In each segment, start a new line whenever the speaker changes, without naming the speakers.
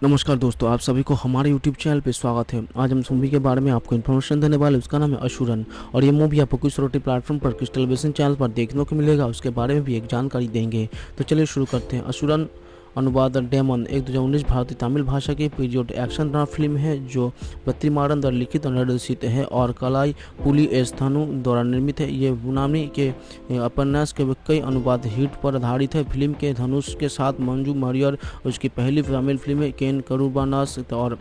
नमस्कार दोस्तों, आप सभी को हमारे यूट्यूब चैनल पे स्वागत है। आज हम इस मूवी के बारे में आपको इन्फॉर्मेशन देने वाले हैं। उसका नाम है असुरन और ये मूवी आपको कुछ रोटी प्लेटफॉर्म पर कुछ टेलीविजन चैनल पर देखने को मिलेगा। उसके बारे में भी एक जानकारी देंगे। तो चलिए शुरू करते हैं। असुरन अनुवाद डेमन एक 2019 भारतीय तमिल भाषा की पीरियड एक्शन ड्रामा फिल्म है जो पत्रीमारन द्वारा लिखित और निर्देशित है और कलाई पुली एस्थानु द्वारा निर्मित है। ये बुनामी के उपन्यास के कई अनुवाद हिट पर आधारित है। फिल्म के धनुष के साथ मंजू वारियर उसकी पहली तमिल फिल्म है। केन करुबानास और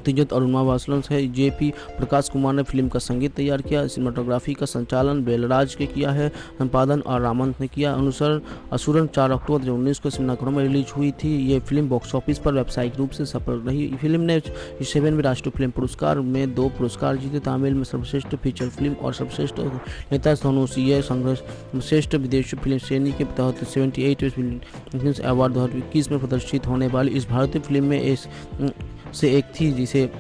तिजत अरुणा वासलन है। जेपी प्रकाश कुमार ने फिल्म का संगीत तैयार किया। सिनेमाटोग्राफी का संचालन बेलराज के किया है। संपादन और रामंत ने किया। अनुसार असुरन 4 अक्टूबर 2019 को सिनेमाघरों में रिलीज हुई थी। ये फिल्म बॉक्स ऑफिस पर व्यावसायिक रूप से सफल रही। फिल्म ने 7वें राष्ट्रीय फिल्म पुरस्कार में 2 पुरस्कार जीते। तमिल में सर्वश्रेष्ठ फीचर फिल्म और सर्वश्रेष्ठ नेता धनुषीय सर्वश्रेष्ठ विदेशी फिल्म श्रेणी के तहत 78 फिल्म अवार्ड 2021 में प्रदर्शित होने वाली इस भारतीय फिल्म में से एक थी जिसे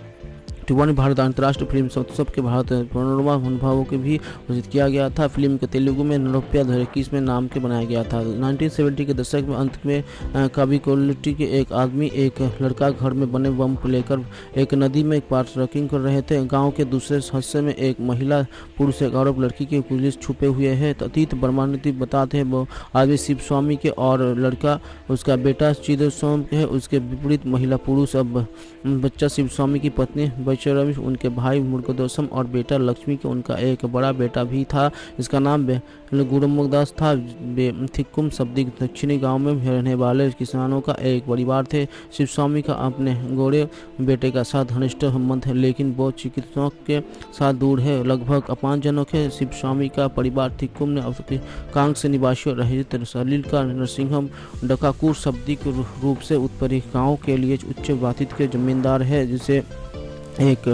तिवानी भारत अंतर्राष्ट्रीय फिल्म उत्सव के भारत मनोरमा अनुभवों के भी घोषित किया गया था। फिल्म को तेलुगु में नरोप्या 2021 में नाम के बनाया गया था। 1970 के दशक में अंत में काबिकोलिटी के एक आदमी एक लड़का घर में बने बम को लेकर एक नदी में एक ट्रैकिंग कर रहे थे। गांव के दूसरे हिस्से में एक महिला पुरुष एक आरोप लड़की के पुलिस छुपे हुए है। अतीत प्रमाणित बताते हैं वो आदमी शिव स्वामी के और लड़का उसका बेटा चिदस्वामी है। उसके विपरीत महिला पुरुष अब बच्चा शिव स्वामी की पत्नी उनके भाई मुर्गदोसम और बेटा लक्ष्मी के उनका एक बड़ा बेटा भी था। इसका नाम गुरुमुखदास था। थिक्कुम शब्दिक दक्षिणी गांव में रहने वाले किसानों का एक परिवार थे। शिव स्वामी का अपने गोरे बेटे का साथ घनिष्ठ संबंध है लेकिन वो चिकित्सकों के साथ दूर है। लगभग 5 जनों के शिव स्वामी का परिवार थिक्कुम ने कांग से निवासियों रहित सलील का नरसिंहम डकाकूर शब्दिक रूप से उत्तरी गाँव के लिए उच्च बातित के जमींदार है जिसे एक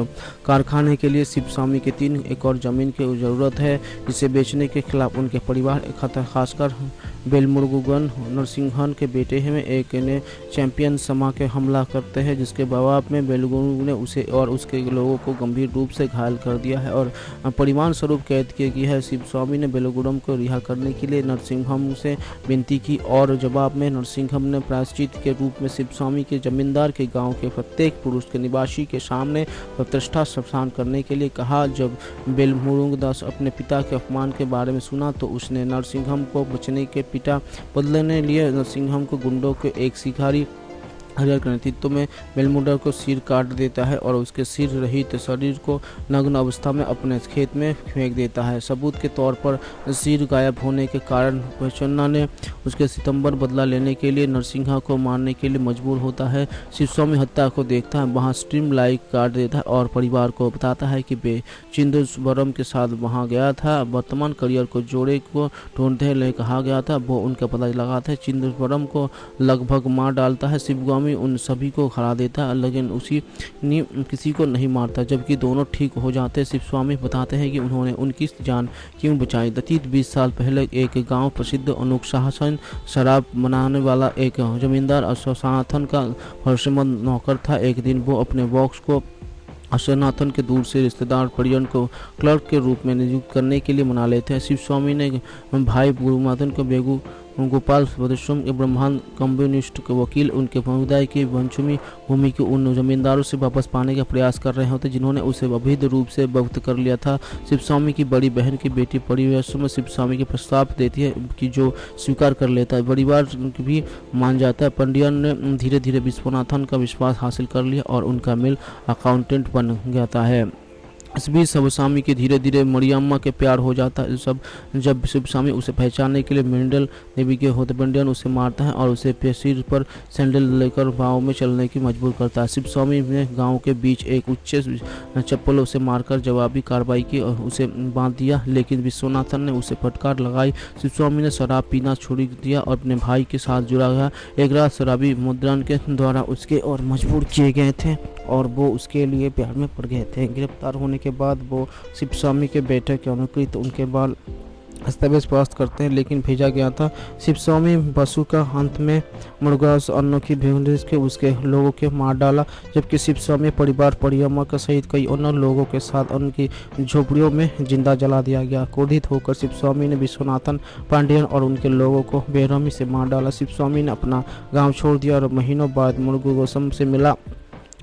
कारखाने के लिए शिव स्वामी के 3 एकड़ जमीन की जरूरत है जिसे बेचने के खिलाफ उनके परिवार खासकर बेलमुरुगन नरसिंहन के बेटे में एक ने चैंपियन समा के हमला करते हैं जिसके जवाब में बेलगुरु ने उसे और उसके लोगों को गंभीर रूप से घायल कर दिया है और परिमाण स्वरूप कैद किया गया है। शिव स्वामी ने बेलगुरम को रिहा करने के लिए नरसिंहम से विनती की और जवाब में नरसिंहम ने प्रायश्चित के रूप में शिव स्वामी के जमींदार के गांव के प्रत्येक पुरुष के निवासी के सामने प्रतिष्ठा स्नान करने के लिए कहा। जब बेलमुरुगदास अपने पिता के अपमान के बारे में सुना तो उसने नरसिंहम को बचने के पिता बदलने लिए नरसिंहम को गुंडों के एक शिकारी हरियर के नेतृत्व में बेलमुंडा को सिर काट देता है और उसके सिर रहित शरीर को नग्न अवस्था में अपने खेत में फेंक देता है। सबूत के तौर पर सिर गायब होने के कारण प्रसन्ना ने उसके सितंबर बदला लेने के लिए नरसिंहा को मारने के लिए मजबूर होता है। शिव स्वामी हत्या को देखता है, वहाँ स्ट्रीम लाइट काट देता है और परिवार को बताता है कि वे चिदंबरम के साथ वहाँ गया था। वर्तमान करियर को जोड़े को ढूंढते लिए कहा गया था। वो उनका पता लगाता है, चिदंबरम को लगभग मार डालता है। शिवगामी उन सभी को हरा देता है लेकिन किसी को नहीं मारता। जबकि दोनों ठीक हो जाते शिव स्वामी बताते हैं कि उन्होंने उनकी जान क्यों बचाई। अतीत 20 साल पहले एक गांव प्रसिद्ध अनुशासन शराब बनाने वाला एक जमींदार सनातन का भरोसेमंद नौकर था। एक दिन वो अपने बॉक्स को सनातन के दूर से रिश्तेदार परिजन को क्लर्क के रूप में नियुक्त करने के लिए मना लेते हैं। शिव स्वामी ने भाई गुरुमातन को बेगू गोपाल भद्रस्वामी के ब्रह्मांड कम्युनिस्ट के वकील उनके समुदाय की वंशमी भूमि के उन जमींदारों से वापस पाने का प्रयास कर रहे होते जिन्होंने उसे अवैध रूप से जब्त कर लिया था। शिव स्वामी की बड़ी बहन की बेटी परिवेश में शिव स्वामी के प्रस्ताव देती है कि जो स्वीकार कर लेता है। परिवार भी मान जाता है। पंडियन ने धीरे धीरे विश्वनाथन का विश्वास हासिल कर लिया और उनका मिल अकाउंटेंट बन जाता है। इस बीच शिव स्वामी के धीरे धीरे मरियम्मा के प्यार हो जाता है। जब शिव स्वामी उसे पहचानने के लिए मेंडल देवी के होते पंडियन उसे मारता है और उसे सिर पर सैंडल लेकर गाँव में चलने की मजबूर करता है। शिव स्वामी ने गाँव के बीच एक उच्च चप्पल उसे मारकर जवाबी कार्रवाई की और उसे बांध दिया लेकिन विश्वनाथन ने उसे फटकार लगाई। शिव स्वामी ने शराब पीना छोड़ दिया और अपने भाई के साथ जुड़ा गया। एक रात शराबी मुद्रान के द्वारा उसके और मजबूर किए गए थे और वो उसके लिए प्यार में पड़ गए थे। गिरफ्तार होने के बाद वो शिव स्वामी के बेटे के अनुकृत उनके बाल दस्तावेज प्राप्त करते हैं, लेकिन भेजा गया था। शिवस्वामी बसु का अंत में मुर्गास अनोखी भेड़ के उसके लोगों के मार डाला, जबकि शिवस्वामी परिवार परियमा का सहित कई अन्य लोगों के साथ उनकी झोपड़ियों में जिंदा जला दिया गया। क्रोधित होकर शिवस्वामी ने विश्वनाथन पांडेयन और उनके लोगों को बेरहमी से मार डाला। शिवस्वामी ने अपना गांव छोड़ दिया और महीनों बाद मुर्गू गोस्वामी से मिला,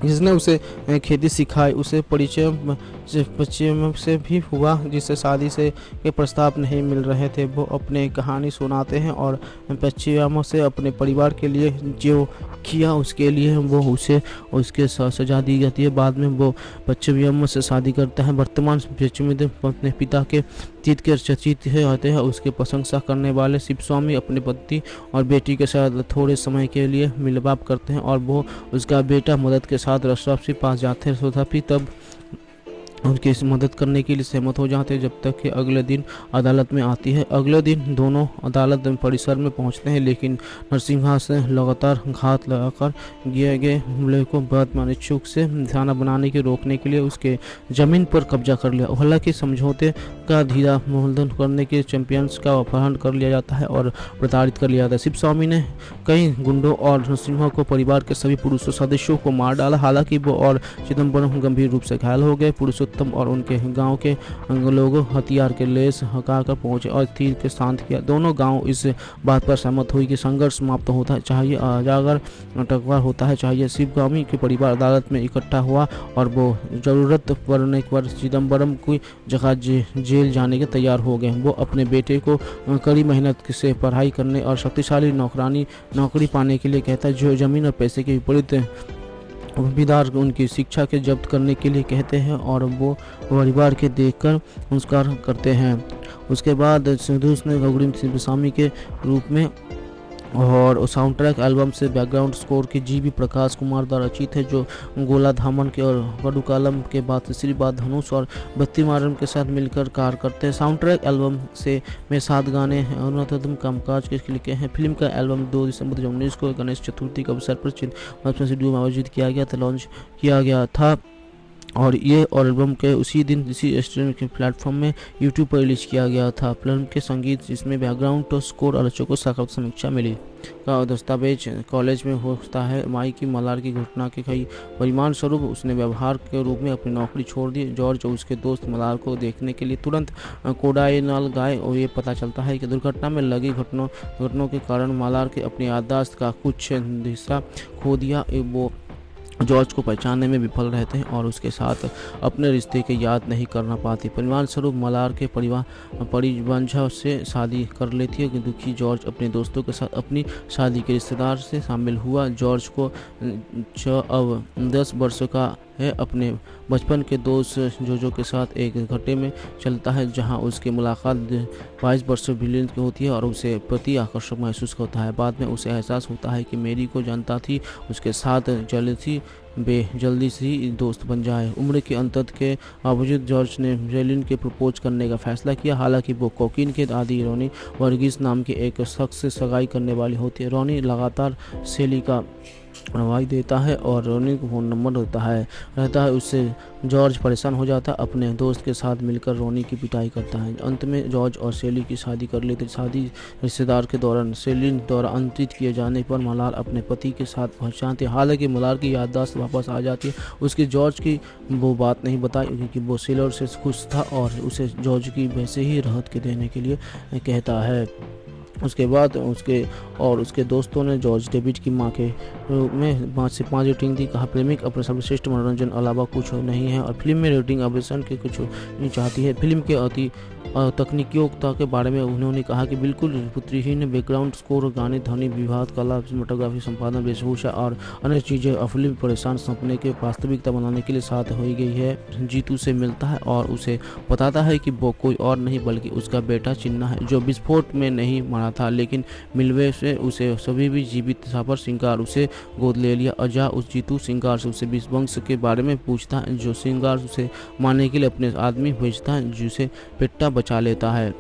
जिसने उसे खेती सिखाई। उसे परिचय से भी हुआ, जिससे शादी से के प्रस्ताव नहीं मिल रहे थे। वो अपने कहानी सुनाते हैं और पश्चिम से अपने परिवार के लिए जो किया उसके लिए वो उसे उसके सजा दी जाती है। बाद में वो पश्चिम से शादी करता है। वर्तमान पश्चिमी अपने पिता के चित के चर्चित आते हैं। उसकी प्रशंसा करने वाले शिवस्वामी अपने पति और बेटी के साथ थोड़े समय के लिए मिलवाप करते हैं और वो उसका बेटा मदद के साथ रशराफ के पास जाते हैं। तथापि तब उनकी इस मदद करने के लिए सहमत हो जाते हैं, जब तक कि अगले दिन अदालत में आती है। अगले दिन दोनों अदालत परिसर में पहुंचते हैं, लेकिन नरसिम्हा से लगातार घात लगाकर किए गए हमले को बदमान इच्छुक से निशाना बनाने के रोकने के लिए उसके जमीन पर कब्जा कर लिया। हालांकि समझौते का धीरा उल्लंघन करने के चैंपियंस का अपहरण कर लिया जाता है और प्रताड़ित कर लिया जाता है। शिवस्वामी ने कई गुंडों और नरसिम्हा को परिवार के सभी पुरुषों सदस्यों को मार डाला। हालांकि वो और चिदम्बरम गंभीर रूप से घायल हो गए। पुरुषोत्तम और उनके गांव के लोगों हथियार के लेस हका कर पहुंचे और तीर के शांत किया। दोनों गांव इस बात पर सहमत हुई कि संघर्ष समाप्त होता है, चाहिए अजागर टकरार होता है, चाहिए। शिवस्वामी के परिवार अदालत में इकट्ठा हुआ और वो जरूरत पड़ने पर चिदम्बरम की जगह जेल जाने के तैयार हो गए। वो अपने बेटे को कड़ी मेहनत से पढ़ाई करने और शक्तिशाली नौकरी पाने के लिए कहता है, जो जमीन और पैसे के विपरीत विदार उनकी शिक्षा के जब्त करने के लिए कहते हैं और वो परिवार के देखकर नमस्कार करते हैं। उसके बाद सिद्धूस ने अग्रिम शिवस्वामी के रूप में और साउंड ट्रैक एल्बम से बैकग्राउंड स्कोर की जी.वी. प्रकाश कुमार द्वारा रचित है, जो गोला धामन के और कड़ुकालम के बाद तीसरी बार धनुष और बत्तीमारम के साथ मिलकर कार्य करते हैं। साउंड ट्रैक एल्बम से में 7 गाने अन्यतम कामकाज के लिखे हैं। फिल्म का एल्बम 2 दिसंबर 2019 को गणेश चतुर्थी के अवसर पर स्टूडियो में आयोजित किया गया था, लॉन्च किया गया था और ये एल्बम के उसी दिन इसी स्ट्रीमिंग के प्लेटफॉर्म में यूट्यूब पर रिलीज किया गया था। फिल्म के संगीत जिसमें बैकग्राउंड स्कोर आलोचकों को सकारात्मक समीक्षा मिली का दस्तावेज कॉलेज में होता है। माई की मलार की घटना के कई परिमाण स्वरूप उसने व्यवहार के रूप में अपनी नौकरी छोड़ दी। जॉर्ज और उसके दोस्त मलार को देखने के लिए तुरंत कोडाईनाल गए और ये पता चलता है कि दुर्घटना में लगी घटनाओं के कारण मलार के अपनी याददाश्त का कुछ हिस्सा खो दिया। वो जॉर्ज को पहचानने में विफल रहते हैं और उसके साथ अपने रिश्ते की याद नहीं करना पाती। परिवार स्वरूप मलार के परिवंशा से शादी कर लेती है। दुखी जॉर्ज अपने दोस्तों के साथ अपनी शादी के रिश्तेदार से शामिल हुआ। जॉर्ज को अब 10 वर्षों का है। अपने बचपन के दोस्त जोजो के साथ एक घटे में चलता है, जहां उसकी मुलाकात 22 वर्षों विलियन की होती है और उसे प्रति आकर्षक महसूस होता है। बाद में उसे एहसास होता है कि मेरी को जानता थी, उसके साथ जल्दी से दोस्त बन जाए। उम्र के अंतर के बावजूद जॉर्ज ने जेलिन के प्रपोज करने का फैसला किया। हालांकि वो कोकीन के आदी रोनी वर्गीस नाम के एक शख्स से सगाई करने वाली होती है। रोनी लगातार सेली का रवाई देता है और रोनी को फ़ोन नंबर रहता है। उससे जॉर्ज परेशान हो जाता है, अपने दोस्त के साथ मिलकर रोनी की पिटाई करता है। अंत में जॉर्ज और सेली की शादी कर लेते। शादी रिश्तेदार के दौरान सेलिन द्वारा अंतरित किए जाने पर मलार अपने पति के साथ पहुंच जाती है। हालांकि मलार की याददाश्त वापस आ जाती है। उसकी जॉर्ज की वो बात नहीं बताई क्योंकि वो सेलर से खुश था और उसे जॉर्ज की वैसे ही राहत के देने के लिए कहता है। उसके बाद उसके दोस्तों ने जॉर्ज डेविड की मां के रूप में 5 से 5 रेटिंग दी। कहा प्रेमिक अपने सर्वश्रेष्ठ मनोरंजन अलावा कुछ नहीं है और फिल्म में रेटिंग अवसन के कुछ नहीं चाहती है। फिल्म के अति तकनीकियों के बारे में उन्होंने कहा कि बिल्कुल पुत्रीहीन बैकग्राउंड स्कोर, गाने, ध्वनि विभाग, कला, सिनेमेटोग्राफी, संपादन, वेशभूषा और अन्य चीज़ें फिल्म परेशान सपने के वास्तविकता बनाने के लिए साथ हो गई है। जीतू से मिलता है और उसे बताता है कि वो कोई और नहीं बल्कि उसका बेटा चिन्ना है, जो विस्फोट में नहीं मरा था, लेकिन मिलवे से उसे सभी भी जीवित था। पर सिंगार उसे गोद ले लिया। अजा उस जीतू सिंगार से उसे विश्ववंश के बारे में पूछता है, जो सिंगार उसे मारने के लिए अपने आदमी भेजता है, जिसे पेट्टा बचा लेता है।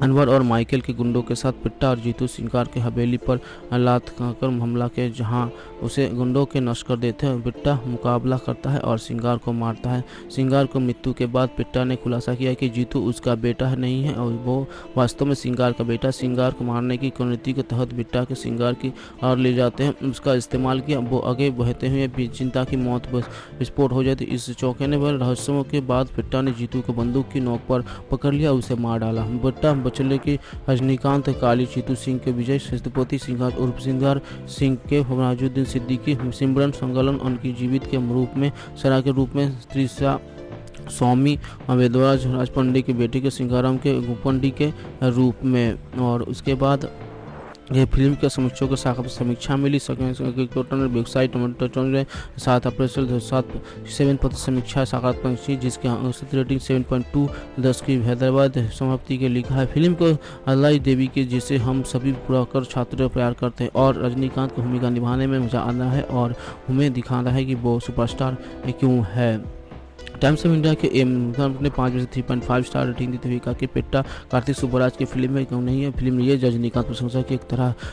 अनवर और माइकल के गुंडों के साथ पिट्टा और जीतू सिंगार के हवेली पर लात खाकर हमला के जहां उसे गुंडों के नष्ट कर देते हैं। पिट्टा मुकाबला करता है और सिंगार को मारता है। सिंगार को मृत्यु के बाद पिट्टा ने खुलासा किया कि जीतू उसका बेटा नहीं है और वो वास्तव में सिंगार का बेटा। सिंगार को मारने की रणनीति के तहत पिट्टा के सिंगार की ओर ले जाते हैं, उसका इस्तेमाल किया। वो आगे बहते हुए चिंता की मौत विस्फोट हो जाती। इस चौंकाने वाले रहस्यों के बाद पिट्टा ने जीतू को बंदूक की नोक पर पकड़ लिया और उसे मार डाला। पिट्टा बचने की रजनीकांत, काली, जीतू सिंह के विजय सत्यपति सिंगार उर्फ सिंगार सिंह के नवाजुद्दीन सिद्दीकी, सिमरन संगलन उनकी जीवित के रूप में, सरा के रूप में, त्रिशा स्वामी, वेदराज राजपंडी के बेटे के सिंगाराम के गुपंडी के रूप में। और उसके बाद ये फिल्म के समीक्षकों को समीक्षा मिली। टोटल वेबसाइट 7 समीक्षा सकारात्मक थी, जिसकी औसत रेटिंग 7.2 10 की। हैदराबाद समाप्ति के लिखा है, फिल्म को अल्लाह देवी के जिसे हम सभी पुराकर छात्र प्यार करते हैं और रजनीकांत को भूमिका निभाने में मजा आता है और हमें दिखाना है कि वो सुपरस्टार क्यों है। टाइम्स ऑफ इंडिया के अपने 5 में से 3.5 स्टार रेटिंग दी थी। कि पिट्टा कार्तिक सुब्बराज की फिल्म में क्यों नहीं है। फिल्म ये रजनीकांत प्रशंसा की एक तरह